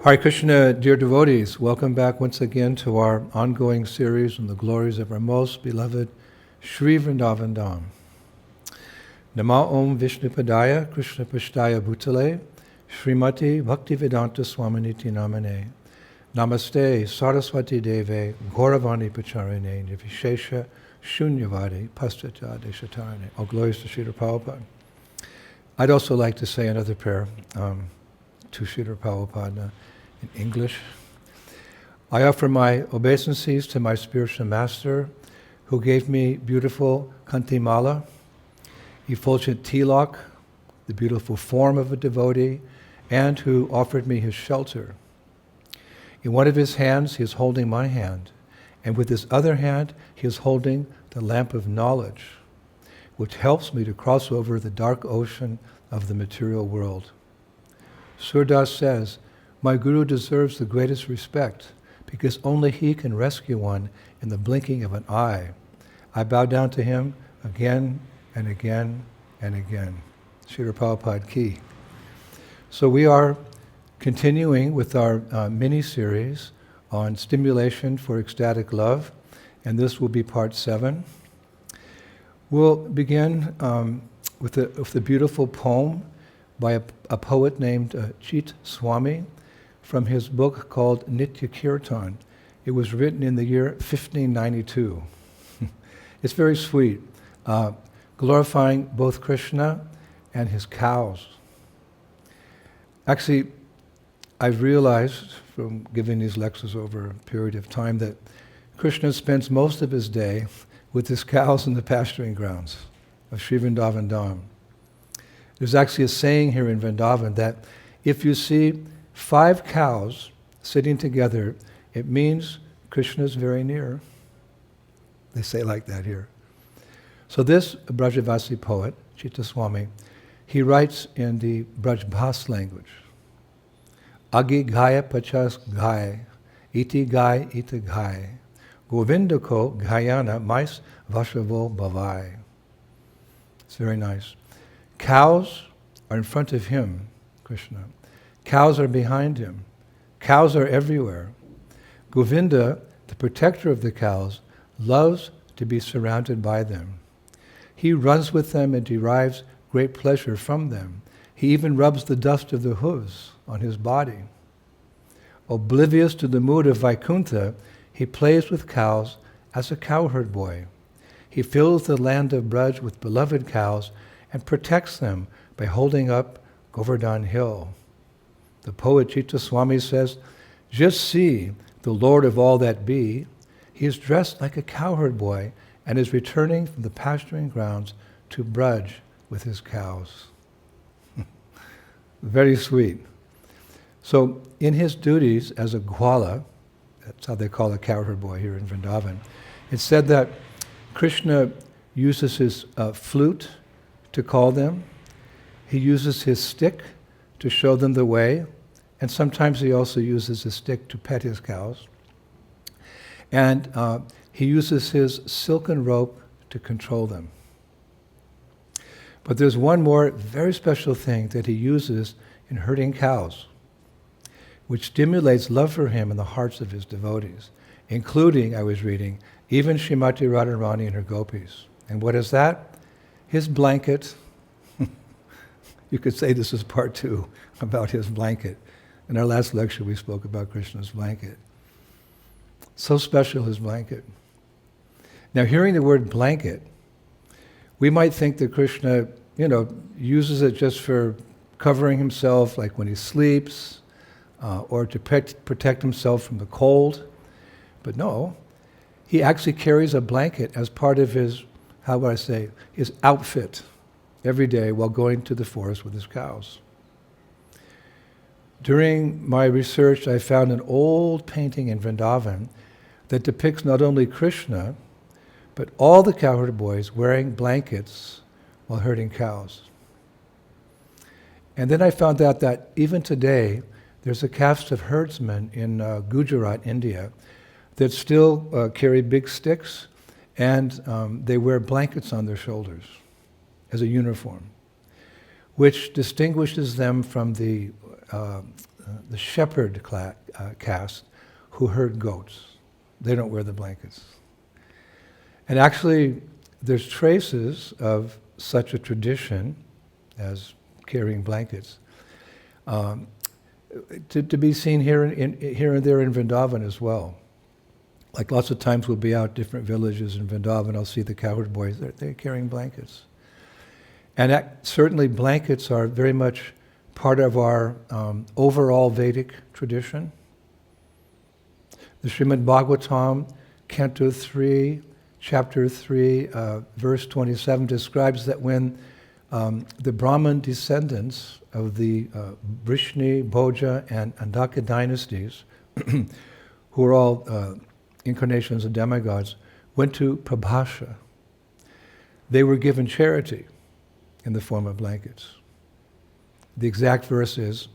Hare Krishna, dear devotees, welcome back once again to our ongoing series on the glories of our most beloved Sri Vrindavan Dham. Nama Om Vishnupadaya Krishna Pashtaya Bhutale Srimati Bhaktivedanta Swaminiti Namane Namaste Saraswati Deve Gauravani Pacharine Nivishesha Shunyavadi Pastata Deshatarane. All glories to Srila Prabhupada. I'd also like to say another prayer to Srila Prabhupada in English. I offer my obeisances to my spiritual master who gave me beautiful Kantimala, effulgent tilak, the beautiful form of a devotee, and who offered me his shelter. In one of his hands he is holding my hand, and with his other hand he is holding the lamp of knowledge, which helps me to cross over the dark ocean of the material world. Surdas says, "My Guru deserves the greatest respect because only he can rescue one in the blinking of an eye. I bow down to him again and again and again." Srila Prabhupada Ki. So we are continuing with our mini-series on Stimulation for Ecstatic Love, and this will be part 7. We'll begin with a beautiful poem by a poet named Chit Swami from his book called Nitya Kirtan. It was written in the year 1592. It's very sweet, glorifying both Krishna and his cows. Actually, I've realized from giving these lectures over a period of time that Krishna spends most of his day with his cows in the pasturing grounds of Sri Vrindavan Dham. There's actually a saying here in Vrindavan that if you see 5 cows sitting together, it means Krishna's very near. They say like that here. So this Brajavasi poet, Chitta Swami, he writes in the Brajbhas language. Agi gaya pachas gai, iti gai, Govinda ko gayana mais vashavo bhavai. It's very nice. Cows are in front of him, Krishna. Cows are behind him. Cows are everywhere. Govinda, the protector of the cows, loves to be surrounded by them. He runs with them and derives great pleasure from them. He even rubs the dust of the hooves on his body. Oblivious to the mood of Vaikuntha, he plays with cows as a cowherd boy. He fills the land of Braj with beloved cows and protects them by holding up Govardhan Hill. The poet Chitta Swami says, "Just see the Lord of all that be. He is dressed like a cowherd boy and is returning from the pasturing grounds to Braj with his cows." Very sweet. So in his duties as a gwala, that's how they call a cowherd boy here in Vrindavan, it's said that Krishna uses his flute to call them. He uses his stick to show them the way, and sometimes he also uses his stick to pet his cows. And he uses his silken rope to control them. But there's one more very special thing that he uses in herding cows, which stimulates love for him in the hearts of his devotees, including, I was reading, even Srimati Radharani and her gopis. And what is that? His blanket. You could say this is part 2 about his blanket. In our last lecture we spoke about Krishna's blanket. So special, his blanket. Now hearing the word blanket, we might think that Krishna, uses it just for covering himself, like when he sleeps, or to protect himself from the cold. But no, he actually carries a blanket as part of his, his outfit every day while going to the forest with his cows. During my research, I found an old painting in Vrindavan that depicts not only Krishna, but all the cowherd boys wearing blankets while herding cows. And then I found out that even today, there's a caste of herdsmen in Gujarat, India, that still carry big sticks, and they wear blankets on their shoulders as a uniform, which distinguishes them from the the shepherd caste who herd goats. They don't wear the blankets. And actually, there's traces of such a tradition as carrying blankets to be seen here and there in Vrindavan as well. Like lots of times we'll be out different villages in Vrindavan, I'll see the cowherd boys, they're carrying blankets. And certainly blankets are very much part of our overall Vedic tradition. The Srimad Bhagavatam, Canto 3, Chapter 3, verse 27 describes that when the Brahmin descendants of the Vrishni, Bhoja, and Andaka dynasties, who are all incarnations of demigods, went to Prabhasha, they were given charity in the form of blankets. The exact verse is,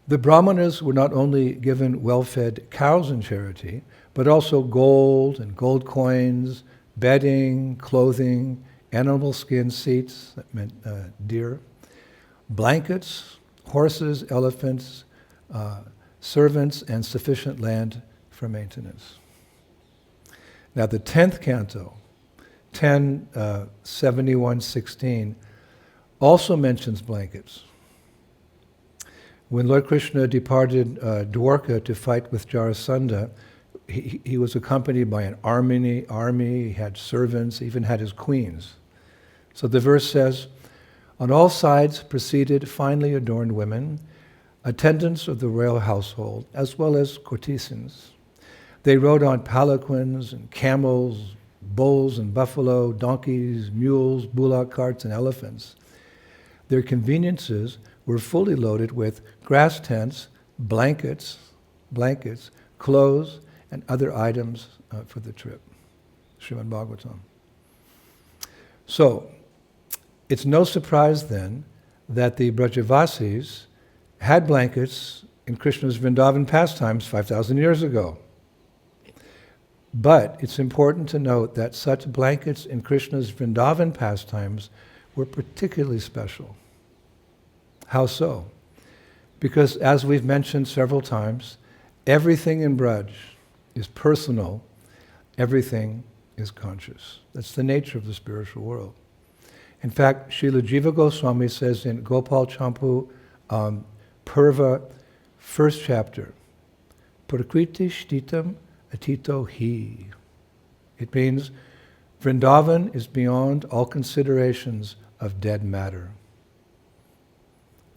the Brahmanas were not only given well-fed cows in charity, but also gold and gold coins, bedding, clothing, animal skin seats, that meant deer, blankets, horses, elephants, servants, and sufficient land for maintenance. Now the 10th canto, 10:71:16, also mentions blankets. When Lord Krishna departed Dwarka to fight with Jarasandha, he was accompanied by an army, he had servants, he even had his queens. So the verse says, on all sides proceeded finely adorned women, attendants of the royal household, as well as courtesans. They rode on palanquins and camels, bulls and buffalo, donkeys, mules, bullock carts, and elephants. Their conveniences were fully loaded with grass tents, blankets, clothes, and other items for the trip. Srimad Bhagavatam. So, it's no surprise then that the Brajavasis had blankets in Krishna's Vrindavan pastimes 5,000 years ago. But it's important to note that such blankets in Krishna's Vrindavan pastimes were particularly special. How so? Because as we've mentioned several times, everything in Braj is personal, everything is conscious. That's the nature of the spiritual world. In fact, Srila Jiva Goswami says in Gopal Champu Purva, first chapter, Prakriti Shtitam Atito Hi. It means Vrindavan is beyond all considerations of dead matter.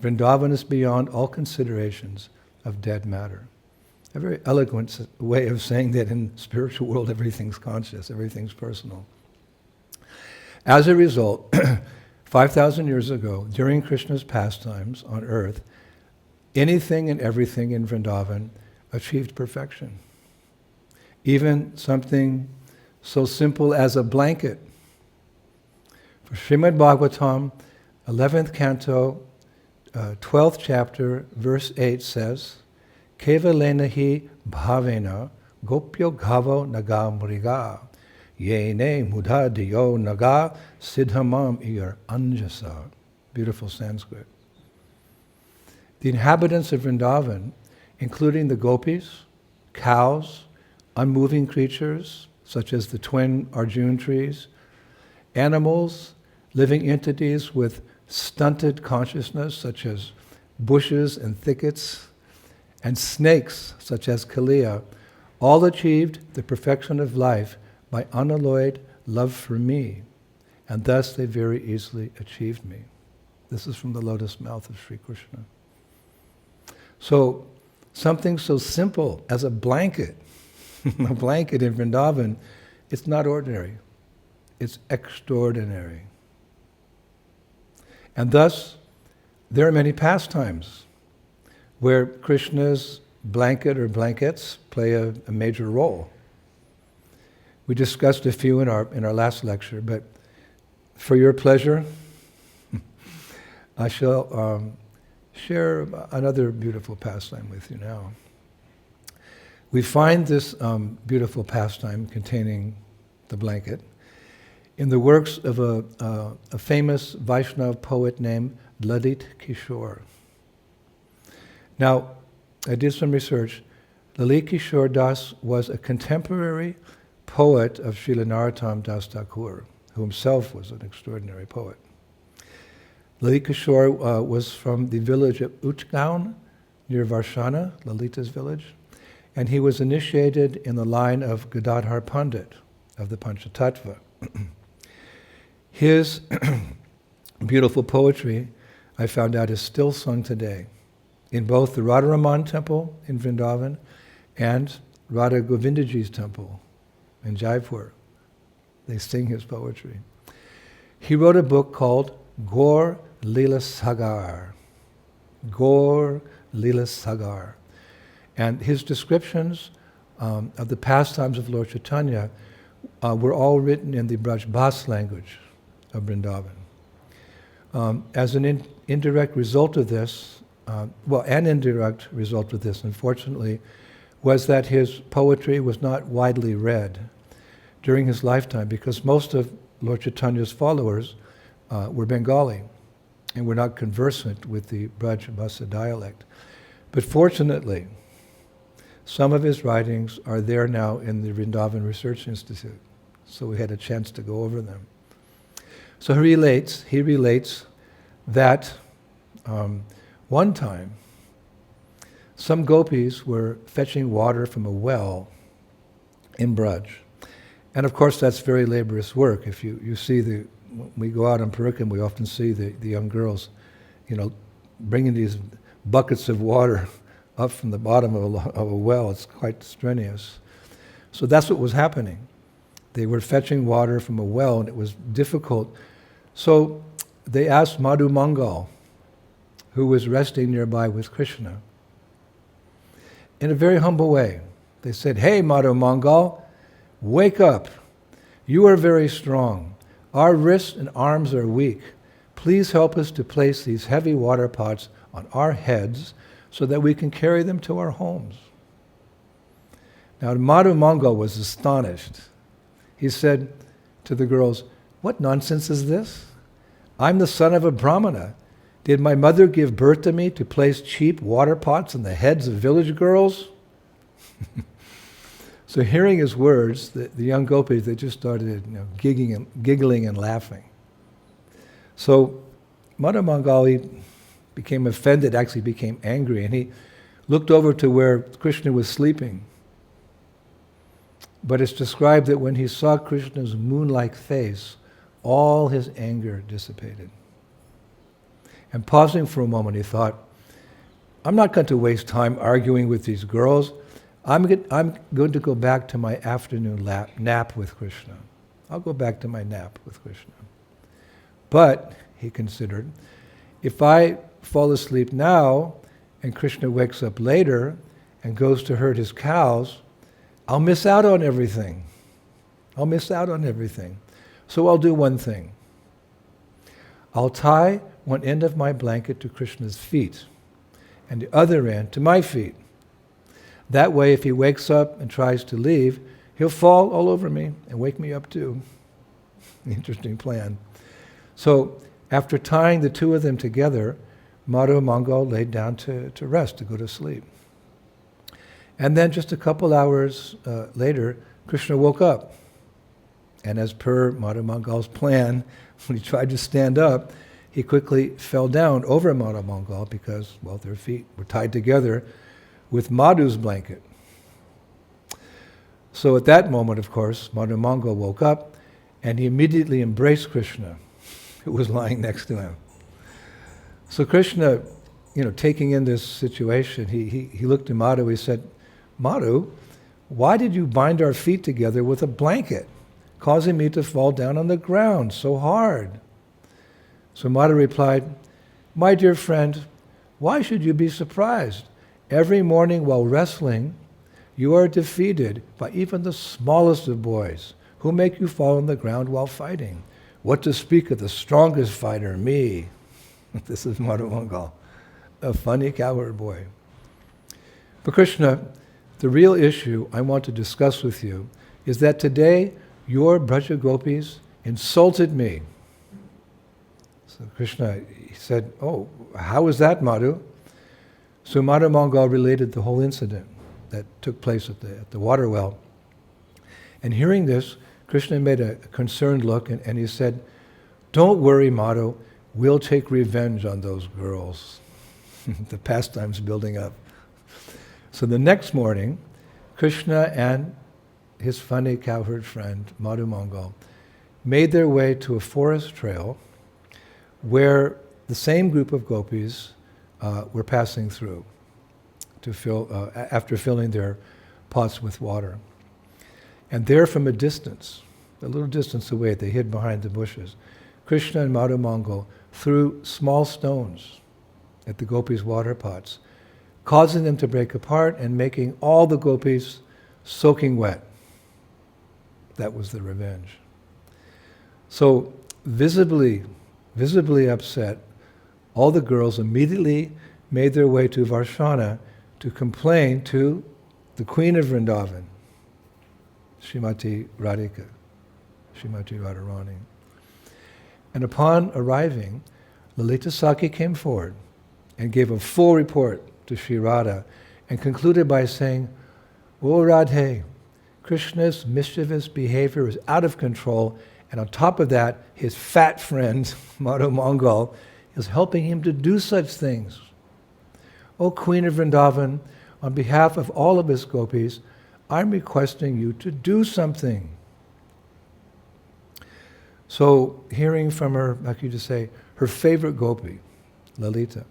Vrindavan is beyond all considerations of dead matter. A very eloquent way of saying that in the spiritual world everything's conscious, everything's personal. As a result, 5,000 years ago, during Krishna's pastimes on earth, anything and everything in Vrindavan achieved perfection. Even something so simple as a blanket. For Srimad Bhagavatam, 11th canto, 12th chapter, verse 8 says, Kevalena hi bhavena gopyo ghavo naga mriga yene mudha diyo naga siddhamam ir anjasa. Beautiful Sanskrit. The inhabitants of Vrindavan, including the gopis, cows, unmoving creatures, such as the twin Arjun trees, animals, living entities with stunted consciousness, such as bushes and thickets, and snakes, such as Kaliya, all achieved the perfection of life by unalloyed love for me, and thus they very easily achieved me. This is from the lotus mouth of Sri Krishna. So, something so simple as a blanket, a blanket in Vrindavan, it's not ordinary. It's extraordinary. And thus, there are many pastimes where Krishna's blanket or blankets play a major role. We discussed a few in our last lecture, but for your pleasure, I shall share another beautiful pastime with you now. We find this beautiful pastime containing the blanket in the works of a famous Vaishnava poet named Lalit Kishore. Now, I did some research. Lalit Kishore Das was a contemporary poet of Srila Narottam Das Thakur, who himself was an extraordinary poet. Lalit Kishore was from the village of Uchgaon, near Varshana, Lalita's village, and he was initiated in the line of Gadadhar Pandit of the Panchatattva. His beautiful poetry, I found out, is still sung today in both the Radharaman temple in Vrindavan and Radha Govindaji's temple in Jaipur. They sing his poetry. He wrote a book called Gaur Lila Sagar. Gaur Lila Sagar. And his descriptions of the pastimes of Lord Chaitanya were all written in the Braj Bas language of Vrindavan. As an indirect result of this, an indirect result of this, unfortunately, was that his poetry was not widely read during his lifetime, because most of Lord Chaitanya's followers were Bengali and were not conversant with the Braj Basa dialect. But fortunately, some of his writings are there now in the Vrindavan Research Institute, so we had a chance to go over them. So he relates that one time some gopis were fetching water from a well in Braj. And of course that's very laborious work. If you see when we go out on Parikram, we often see the young girls, bringing these buckets of water up from the bottom of a well. It's quite strenuous. So that's what was happening. They were fetching water from a well, and it was difficult. So they asked Madhu Mangal, who was resting nearby with Krishna, in a very humble way. They said, "Hey, Madhu Mangal, wake up. You are very strong. Our wrists and arms are weak. Please help us to place these heavy water pots on our heads so that we can carry them to our homes." Now, Madhu Mangal was astonished. He said to the girls, "What nonsense is this? I'm the son of a Brahmana. Did my mother give birth to me to place cheap water pots on the heads of village girls?" So hearing his words, the young gopis, they just started giggling and laughing. So Madhu Mangal became offended, actually became angry, and he looked over to where Krishna was sleeping. But it's described that when he saw Krishna's moon-like face, all his anger dissipated. And pausing for a moment, he thought, I'm not going to waste time arguing with these girls. I'm going to go back to my afternoon nap with Krishna. I'll go back to my nap with Krishna. But, he considered, if I fall asleep now and Krishna wakes up later and goes to herd his cows, I'll miss out on everything. So I'll do one thing. I'll tie one end of my blanket to Krishna's feet and the other end to my feet. That way, if he wakes up and tries to leave, he'll fall all over me and wake me up too. Interesting plan. So, after tying the two of them together, Madhu Mangal laid down to rest, to go to sleep. And then just a couple hours later, Krishna woke up. And as per Madhu Mangal's plan, when he tried to stand up, he quickly fell down over Madhu Mangal because, their feet were tied together with Madhu's blanket. So at that moment, of course, Madhu Mangal woke up and he immediately embraced Krishna, who was lying next to him. So Krishna, taking in this situation, he looked at Madhu, he said, "Madhu, why did you bind our feet together with a blanket, causing me to fall down on the ground so hard?" So Madhu replied, "My dear friend, why should you be surprised? Every morning while wrestling, you are defeated by even the smallest of boys who make you fall on the ground while fighting. What to speak of the strongest fighter, me?" This is Madhu Mangal, a funny cowherd boy. But Krishna, the real issue I want to discuss with you is that today your Braja Gopis insulted me. So Krishna, he said, "Oh, how is that, Madhu?" So Madhu Mangal related the whole incident that took place at the water well. And hearing this, Krishna made a concerned look and he said, "Don't worry, Madhu, we'll take revenge on those girls." The pastimes building up. So the next morning, Krishna and his funny cowherd friend, Madhu Mangal, made their way to a forest trail where the same group of gopis were passing through to fill, after filling their pots with water. And there from a distance, a little distance away, they hid behind the bushes, Krishna and Madhu Mangal threw small stones at the gopis' water pots, causing them to break apart and making all the gopis soaking wet. That was the revenge. So visibly upset, all the girls immediately made their way to Varshana to complain to the Queen of Vrindavan, Srimati Radhika, Srimati Radharani. And upon arriving, Lalita Sakhi came forward and gave a full report to Sri Radha and concluded by saying, "O Radhe, Krishna's mischievous behavior is out of control, and on top of that, his fat friend, Madhu Mangal, is helping him to do such things. O Queen of Vrindavan, on behalf of all of us gopis, I'm requesting you to do something." So, hearing from her, like you just say, her favorite gopi, Lalita,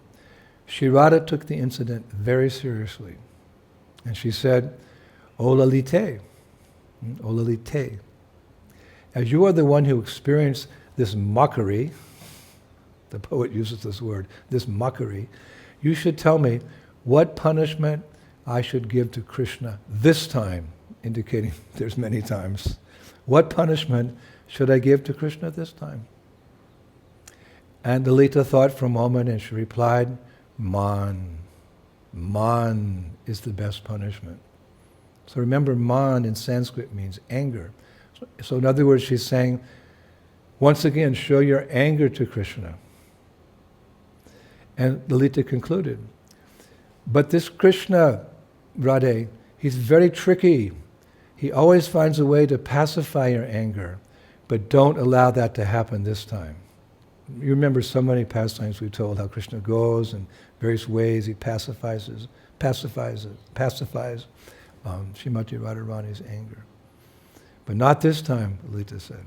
Sri Radha took the incident very seriously. And she said, "O Lalite, O Lalite, as you are the one who experienced this mockery," the poet uses this word, this mockery, "you should tell me what punishment I should give to Krishna this time," indicating there's many times. "What punishment should I give to Krishna this time?" And Lalita thought for a moment and she replied, "Man. Man is the best punishment." So remember, man in Sanskrit means anger. So in other words, she's saying, once again, show your anger to Krishna. And Lalita concluded, "But this Krishna, Radhe, he's very tricky. He always finds a way to pacify your anger, but don't allow that to happen this time." You remember so many pastimes we told how Krishna goes in various ways, he pacifies Srimati Radharani's anger. But not this time, Lalita said.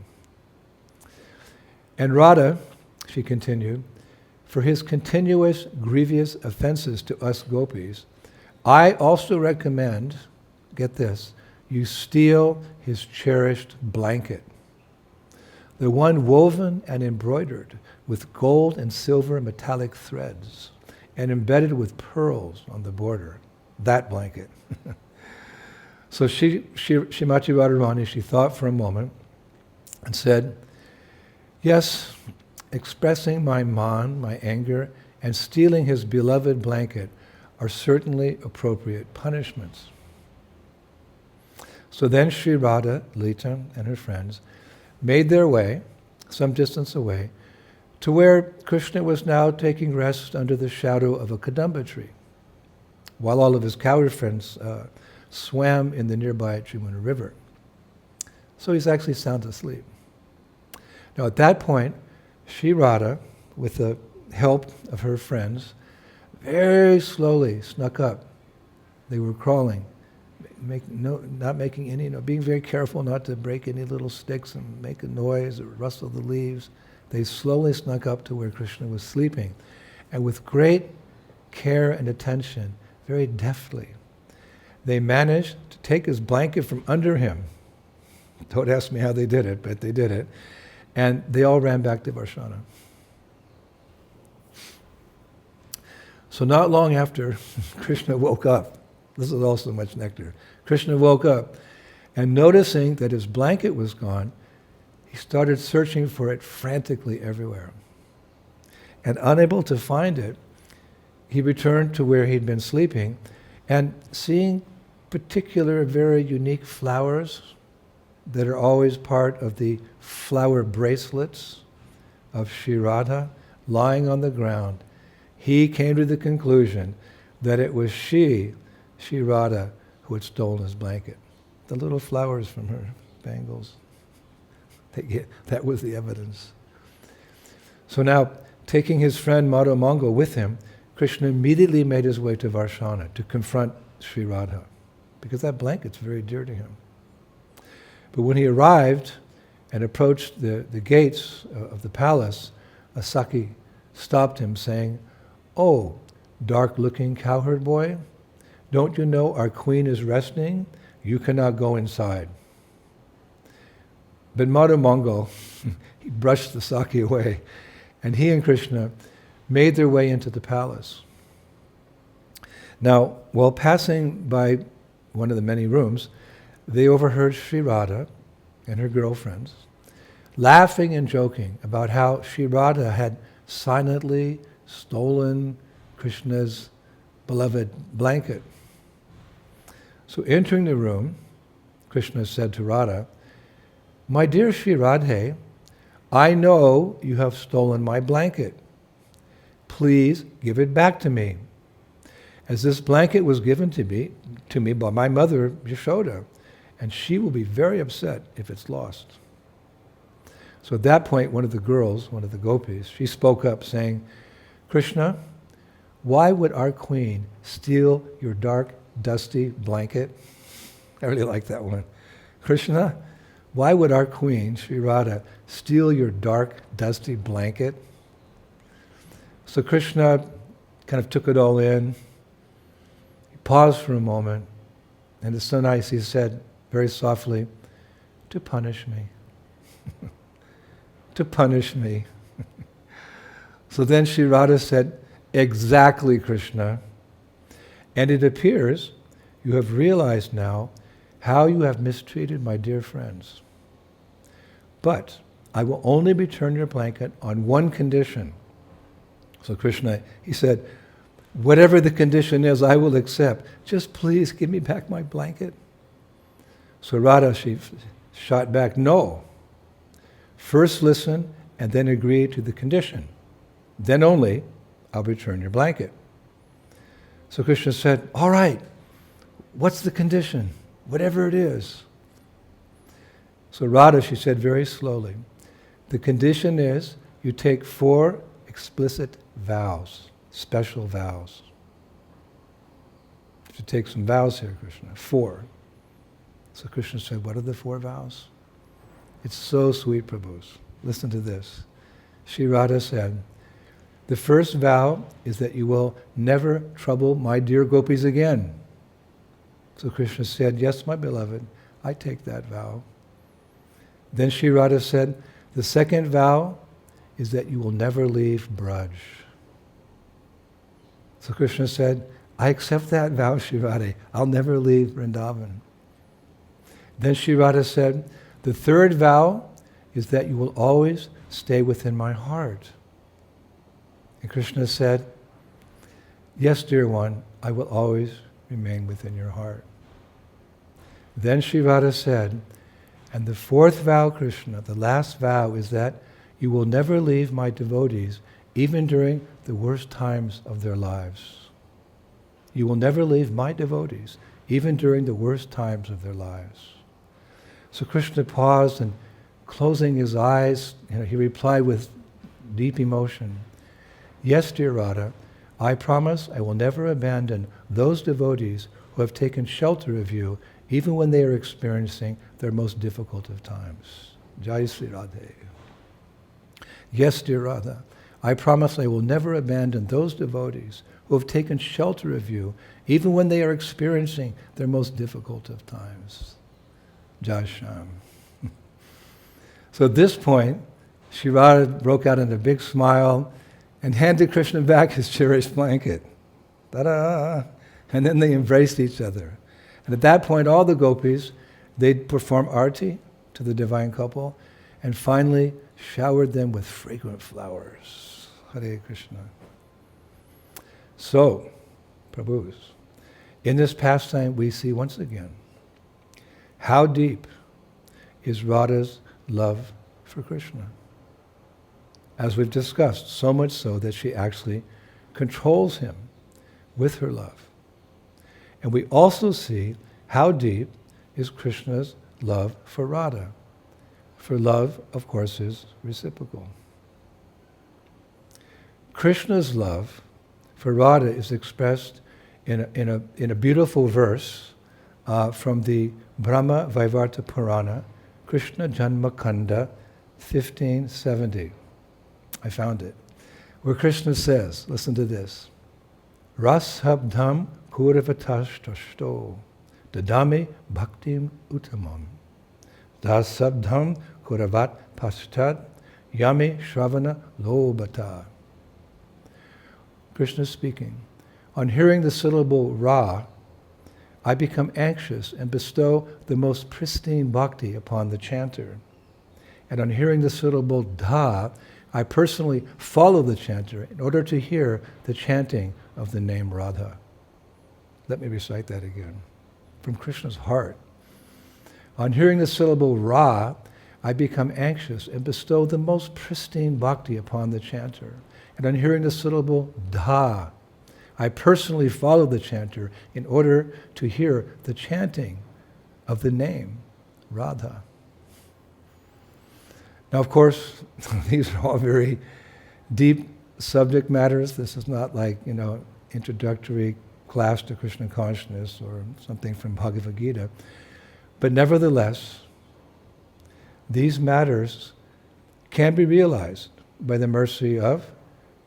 "And Radha," she continued, "for his continuous grievous offenses to us gopis, I also recommend, get this, you steal his cherished blanket, the one woven and embroidered with gold and silver metallic threads and embedded with pearls on the border, that blanket." So Srimati Radharani, she thought for a moment and said, "Yes, expressing my man, my anger, and stealing his beloved blanket are certainly appropriate punishments." So then Sri Radha, Lalita, and her friends made their way, some distance away, to where Krishna was now taking rest under the shadow of a kadamba tree, while all of his cowherd friends swam in the nearby Yamuna River. So he's actually sound asleep. Now at that point, Sri Radha, with the help of her friends, very slowly snuck up. They were crawling, not making any, being very careful not to break any little sticks and make a noise or rustle the leaves. They slowly snuck up to where Krishna was sleeping. And with great care and attention, very deftly, they managed to take his blanket from under him. Don't ask me how they did it, but they did it. And they all ran back to Varshana. So not long after Krishna woke up, this is also much nectar, Krishna woke up and noticing that his blanket was gone, he started searching for it frantically everywhere. And unable to find it, he returned to where he'd been sleeping and seeing particular very unique flowers that are always part of the flower bracelets of Sri Radha lying on the ground, he came to the conclusion that it was she Radha, who had stolen his blanket. The little flowers from her bangles. That was the evidence. So now, taking his friend Madhamangal with him, Krishna immediately made his way to Varshana to confront Sri Radha, because that blanket's very dear to him. But when he arrived and approached the gates of the palace, a Saki stopped him saying, "Oh, dark-looking cowherd boy, don't you know our queen is resting? You cannot go inside." But Madhamangal, he brushed the Saki away, and he and Krishna made their way into the palace. Now, while passing by one of the many rooms, they overheard Sri Radha and her girlfriends laughing and joking about how Sri Radha had silently stolen Krishna's beloved blanket. So entering the room, Krishna said to Radha, "My dear Sri Radhe, I know you have stolen my blanket. Please give it back to me, as this blanket was given to me by my mother Yashoda, and she will be very upset if it's lost." So at that point, one of the girls, one of the gopis, she spoke up saying, "Krishna, why would our queen steal your dark, dusty blanket?" I really like that one. "Krishna, why would our queen, Sri Radha, steal your dark, dusty blanket?" So Krishna kind of took it all in. He paused for a moment, and it's so nice, he said very softly, "To punish me." To punish me. So then Sri Radha said, "Exactly, Krishna. And it appears you have realized now how you have mistreated my dear friends. But I will only return your blanket on one condition." So Krishna, he said, "Whatever the condition is, I will accept. Just please give me back my blanket." So Radha, she shot back, "No. First listen and then agree to the condition. Then only I'll return your blanket." So Krishna said, "All right, what's the condition? Whatever it is." So Radha, she said very slowly, "The condition is you take 4 explicit vows, special vows." You should take some vows here, Krishna, 4. So Krishna said, "What are the 4 vows?" It's so sweet, Prabhus. Listen to this. Sri Radha said, "The first vow is that you will never trouble my dear gopis again." So Krishna said, "Yes, my beloved, I take that vow." Then Sri Radha said, "The second vow is that you will never leave Braj." So Krishna said, "I accept that vow, Sri Radha. I'll never leave Vrindavan." Then Sri Radha said, "The third vow is that you will always stay within my heart." And Krishna said, "Yes, dear one, I will always remain within your heart." Then Sri Radha said, "And the fourth vow, Krishna, the last vow, is that you will never leave my devotees even during the worst times of their lives." You will never leave my devotees even during the worst times of their lives. So Krishna paused, and closing his eyes, he replied with deep emotion, "Yes, dear Radha, I promise I will never abandon those devotees who have taken shelter of you even when they are experiencing their most difficult of times." Jai Sri Radhe. Yes, dear Radha, I promise I will never abandon those devotees who have taken shelter of you even when they are experiencing their most difficult of times. Jai Sham. So at this point, Sri Radha broke out in a big smile and handed Krishna back his cherished blanket. Ta-da! And then they embraced each other. And at that point, all the gopis, they'd perform arti to the divine couple, and finally showered them with fragrant flowers. Hare Krishna. So, Prabhus, in this pastime we see once again how deep is Radha's love for Krishna. As we've discussed, so much so that she actually controls him with her love. And we also see how deep is Krishna's love for Radha. For love, of course, is reciprocal. Krishna's love for Radha is expressed in a beautiful verse from the Brahma Vaivarta Purana, Krishna Janma Kanda 1570. I found it. Where Krishna says, listen to this, Rashabdham Kurvatashto Dadami Bhaktim Uttamam Dasabdham Kuravat Pastat Yami Shravana Lobata. Krishna speaking, on hearing the syllable Ra, I become anxious and bestow the most pristine bhakti upon the chanter. And on hearing the syllable Dha, I personally follow the chanter in order to hear the chanting of the name Radha. Let me recite that again. From Krishna's heart. On hearing the syllable Ra, I become anxious and bestow the most pristine bhakti upon the chanter. And on hearing the syllable Dha, I personally follow the chanter in order to hear the chanting of the name Radha. Now, of course, these are all very deep subject matters. This is not like, introductory class to Krishna consciousness or something from Bhagavad Gita. But nevertheless, these matters can be realized by the mercy of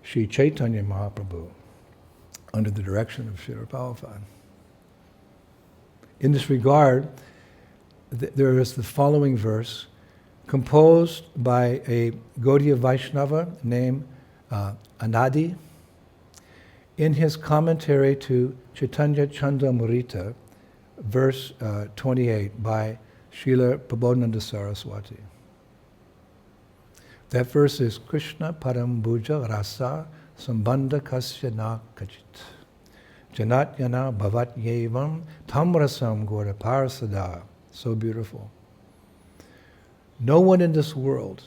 Sri Chaitanya Mahaprabhu under the direction of Srila Prabhupada. In this regard, there is the following verse composed by a Gaudiya Vaishnava named Anadi in his commentary to Chaitanya Chandamrita, verse 28 by Srila Prabodhananda Saraswati. That verse is Krishna Param Bhuja Rasa Sambandha Kasya Na Kachit Janat Yana Bhavat Yevam Tamrasam Gora Parasada. So beautiful. No one in this world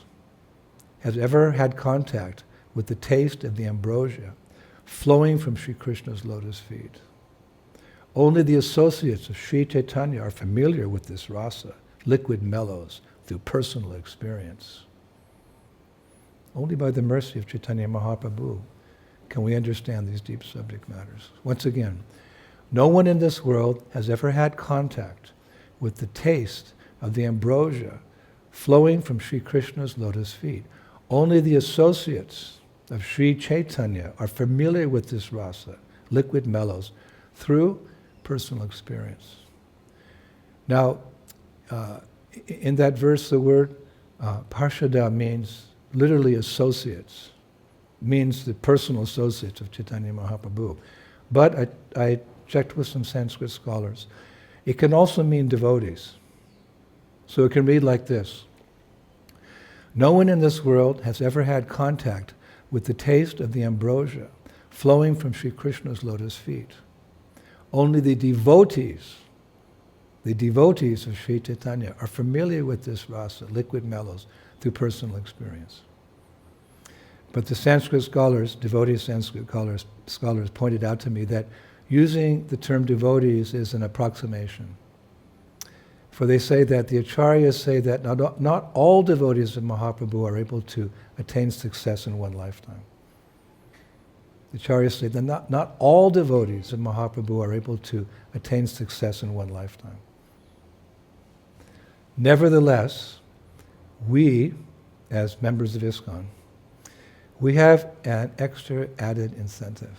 has ever had contact with the taste of the ambrosia flowing from Sri Krishna's lotus feet. Only the associates of Sri Chaitanya are familiar with this rasa, liquid mellows, through personal experience. Only by the mercy of Chaitanya Mahaprabhu can we understand these deep subject matters. Once again, no one in this world has ever had contact with the taste of the ambrosia flowing from Sri Krishna's lotus feet. Only the associates of Sri Chaitanya are familiar with this rasa, liquid mellows, through personal experience. Now, in that verse, the word parshada means literally associates, means the personal associates of Chaitanya Mahaprabhu. But I checked with some Sanskrit scholars. It can also mean devotees. So it can read like this. No one in this world has ever had contact with the taste of the ambrosia flowing from Sri Krishna's lotus feet. Only the devotees of Sri Chaitanya are familiar with this rasa, liquid mellows, through personal experience. But the Sanskrit scholars, devotee Sanskrit scholars pointed out to me that using the term devotees is an approximation. For they say that the acharyas say that not all devotees of Mahaprabhu are able to attain success in one lifetime. The acharyas say that not all devotees of Mahaprabhu are able to attain success in one lifetime. Nevertheless, we, as members of ISKCON, we have an extra added incentive.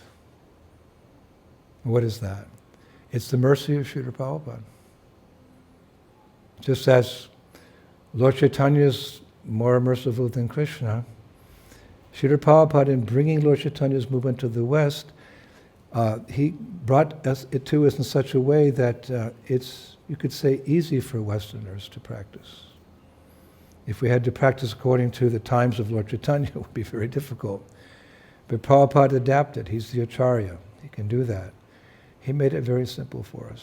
What is that? It's the mercy of Srila Prabhupada. Just as Lord Chaitanya is more merciful than Krishna, Srila Prabhupada, in bringing Lord Chaitanya's movement to the West, he brought it to us in such a way that it's, you could say, easy for Westerners to practice. If we had to practice according to the times of Lord Chaitanya, it would be very difficult. But Prabhupada adapted. He's the Acharya. He can do that. He made it very simple for us.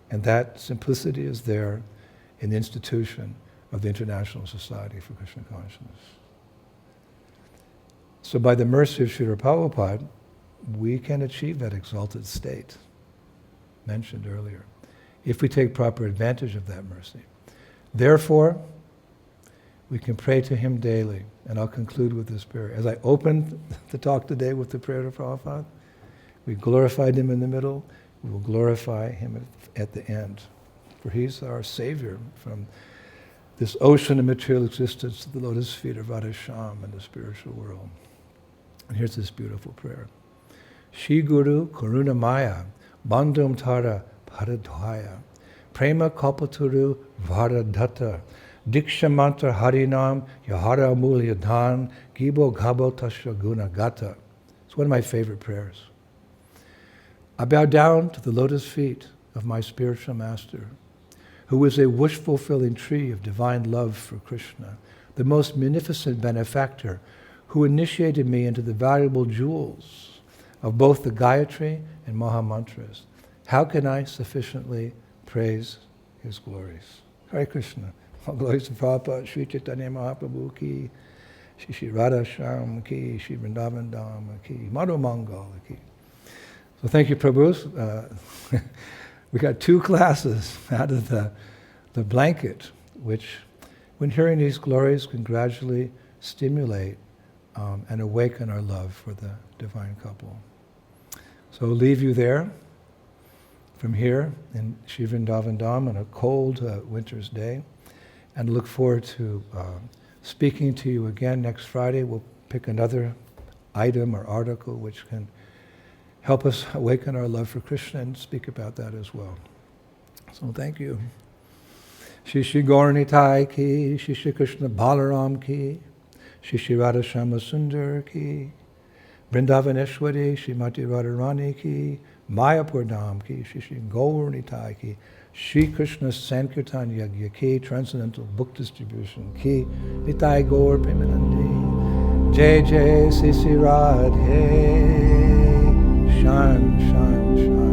And that simplicity is there in the institution of the International Society for Krishna Consciousness. So by the mercy of Srila Prabhupada, we can achieve that exalted state mentioned earlier, if we take proper advantage of that mercy. Therefore, we can pray to him daily. And I'll conclude with this prayer. As I opened the talk today with the prayer to Prabhupada, we glorified him in the middle, we will glorify him at the end. For he's our savior from this ocean of material existence to the lotus feet of Radha Shyam in the spiritual world. And here's this beautiful prayer. Shri Guru Karuna Maya Bandhum Tara Paradhaya Prema Kalpaturu Varadhata Diksha Mantra Harinam Yahara Amulya Dhan Gibo Gabo Tasha Guna Gata. It's one of my favorite prayers. I bow down to the lotus feet of my spiritual master, who is a wish-fulfilling tree of divine love for Krishna, the most munificent benefactor, who initiated me into the valuable jewels of both the Gayatri and Maha Mantras. How can I sufficiently praise his glories? Hare Krishna. All glories to Prabhupada, Sri Chaitanya Mahaprabhu ki, Shri Radha Shyam ki, Shri Vrindavan Dham ki, Madhu Mangal ki. So thank you, Prabhus. We got 2 classes out of the blanket, which, when hearing these glories, can gradually stimulate and awaken our love for the divine couple. So I'll leave you there from here in Shri Vrindavan Dham on a cold winter's day, and look forward to speaking to you again next Friday. We'll pick another item or article which can help us awaken our love for Krishna and speak about that as well. So thank you. Shri Shri Gauranitai ki, Shri Shri Krishna Balaram ki, Shri Shri Radha Shama Sundar ki, Vrindavaneshwari Shrimati Radharani ki, Mayapur Dham ki, Shri Shri Gauranitai ki, Shri Krishna Sankirtan Yagya ki, Transcendental Book Distribution ki, Nitai Gaur Premanandi, Jai Jai Sisi Radhe, Shan, Shan, Shan.